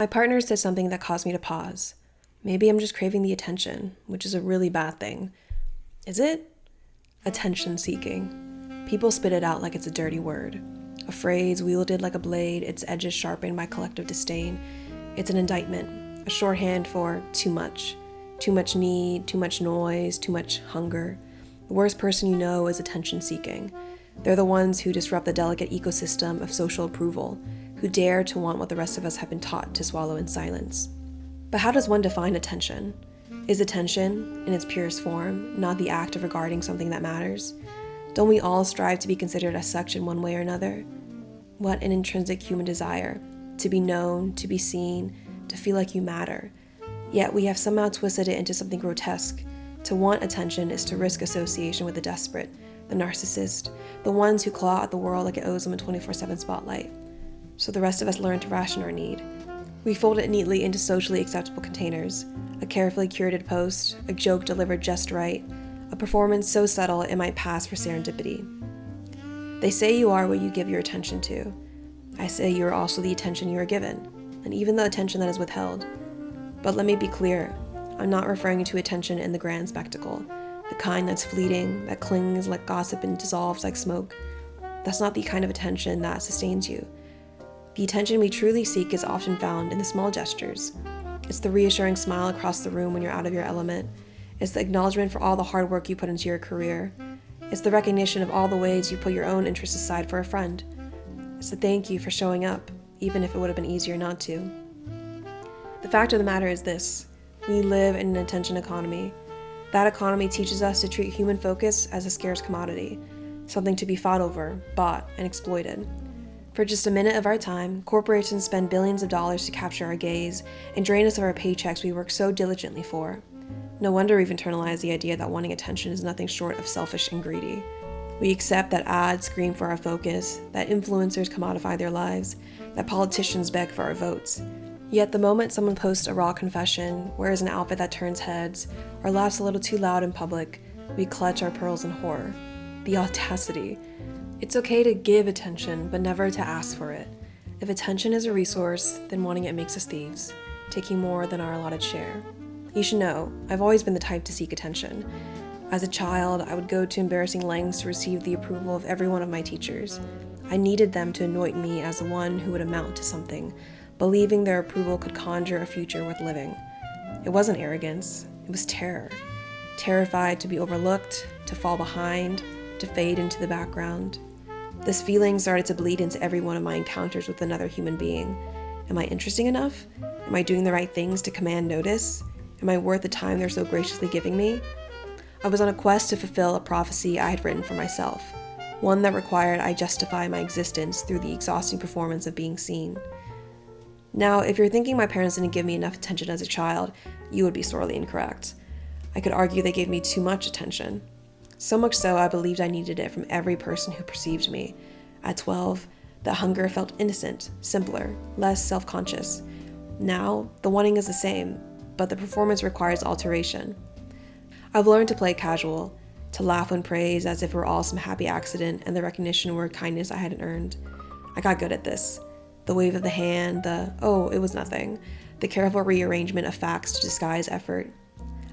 My partner said something that caused me to pause. Maybe I'm just craving the attention, which is a really bad thing. Is it? Attention seeking. People spit it out like it's a dirty word. A phrase wielded like a blade, its edges sharpened by collective disdain. It's an indictment, a shorthand for too much. Too much need, too much noise, too much hunger. The worst person you know is attention seeking. They're the ones who disrupt the delicate ecosystem of social approval, who dare to want what the rest of us have been taught to swallow in silence. But how does one define attention? Is attention, in its purest form, not the act of regarding something that matters? Don't we all strive to be considered as such in one way or another? What an intrinsic human desire, to be known, to be seen, to feel like you matter. Yet we have somehow twisted it into something grotesque. To want attention is to risk association with the desperate, the narcissist, the ones who claw at the world like it owes them a 24/7 spotlight. So the rest of us learn to ration our need. We fold it neatly into socially acceptable containers. A carefully curated post, a joke delivered just right, a performance so subtle it might pass for serendipity. They say you are what you give your attention to. I say you are also the attention you are given, and even the attention that is withheld. But let me be clear, I'm not referring to attention in the grand spectacle, the kind that's fleeting, that clings like gossip and dissolves like smoke. That's not the kind of attention that sustains you. The attention we truly seek is often found in the small gestures. It's the reassuring smile across the room when you're out of your element. It's the acknowledgement for all the hard work you put into your career. It's the recognition of all the ways you put your own interests aside for a friend. It's the thank you for showing up, even if it would have been easier not to. The fact of the matter is this: we live in an attention economy. That economy teaches us to treat human focus as a scarce commodity, something to be fought over, bought, and exploited. For just a minute of our time, corporations spend billions of dollars to capture our gaze and drain us of our paychecks we work so diligently for. No wonder we've internalized the idea that wanting attention is nothing short of selfish and greedy. We accept that ads scream for our focus, that influencers commodify their lives, that politicians beg for our votes. Yet the moment someone posts a raw confession, wears an outfit that turns heads, or laughs a little too loud in public, we clutch our pearls in horror. The audacity. It's okay to give attention, but never to ask for it. If attention is a resource, then wanting it makes us thieves, taking more than our allotted share. You should know, I've always been the type to seek attention. As a child, I would go to embarrassing lengths to receive the approval of every one of my teachers. I needed them to anoint me as the one who would amount to something, believing their approval could conjure a future worth living. It wasn't arrogance, it was terror. Terrified to be overlooked, to fall behind, to fade into the background. This feeling started to bleed into every one of my encounters with another human being. Am I interesting enough? Am I doing the right things to command notice? Am I worth the time they're so graciously giving me? I was on a quest to fulfill a prophecy I had written for myself, one that required I justify my existence through the exhausting performance of being seen. Now, if you're thinking my parents didn't give me enough attention as a child, you would be sorely incorrect. I could argue they gave me too much attention. So much so, I believed I needed it from every person who perceived me. At 12, the hunger felt innocent, simpler, less self-conscious. Now, the wanting is the same, but the performance requires alteration. I've learned to play casual, to laugh when praised as if we're all some happy accident and the recognition were kindness I hadn't earned. I got good at this. The wave of the hand, oh, it was nothing. The careful rearrangement of facts to disguise effort.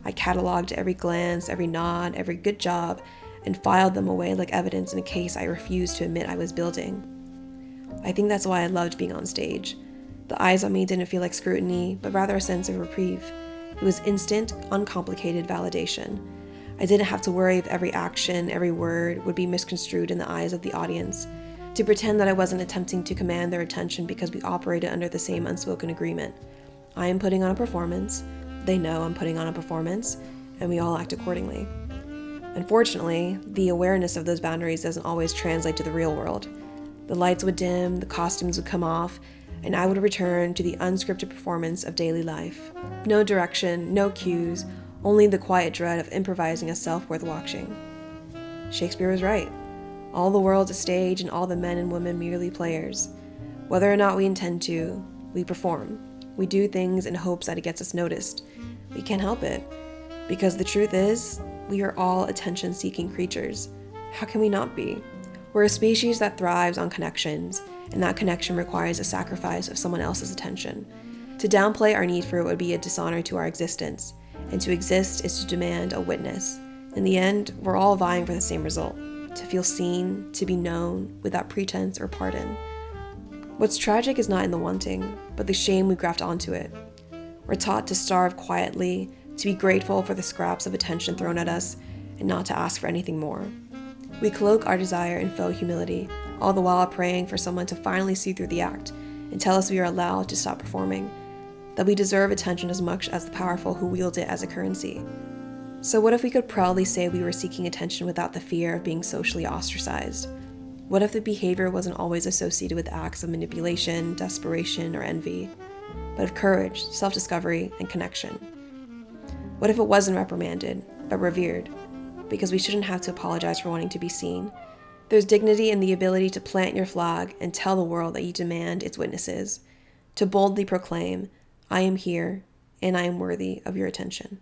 I cataloged every glance, every nod, every good job, and filed them away like evidence in a case I refused to admit I was building. I think that's why I loved being on stage. The eyes on me didn't feel like scrutiny, but rather a sense of reprieve. It was instant, uncomplicated validation. I didn't have to worry if every action, every word would be misconstrued in the eyes of the audience, to pretend that I wasn't attempting to command their attention because we operated under the same unspoken agreement. I am putting on a performance, they know I'm putting on a performance, and we all act accordingly. Unfortunately, the awareness of those boundaries doesn't always translate to the real world. The lights would dim, the costumes would come off, and I would return to the unscripted performance of daily life. No direction, no cues, only the quiet dread of improvising a self worth watching. Shakespeare was right. All the world's a stage and all the men and women merely players. Whether or not we intend to, we perform. We do things in hopes that it gets us noticed. We can't help it. Because the truth is, we are all attention-seeking creatures. How can we not be? We're a species that thrives on connections, and that connection requires a sacrifice of someone else's attention. To downplay our need for it would be a dishonor to our existence, and to exist is to demand a witness. In the end, we're all vying for the same result: to feel seen, to be known, without pretense or pardon. What's tragic is not in the wanting, but the shame we graft onto it. We're taught to starve quietly, to be grateful for the scraps of attention thrown at us, and not to ask for anything more. We cloak our desire in faux humility, all the while praying for someone to finally see through the act and tell us we are allowed to stop performing, that we deserve attention as much as the powerful who wield it as a currency. So what if we could proudly say we were seeking attention without the fear of being socially ostracized? What if the behavior wasn't always associated with acts of manipulation, desperation, or envy, but of courage, self-discovery, and connection? What if it wasn't reprimanded, but revered? Because we shouldn't have to apologize for wanting to be seen. There's dignity in the ability to plant your flag and tell the world that you demand its witnesses, to boldly proclaim, "I am here, and I am worthy of your attention."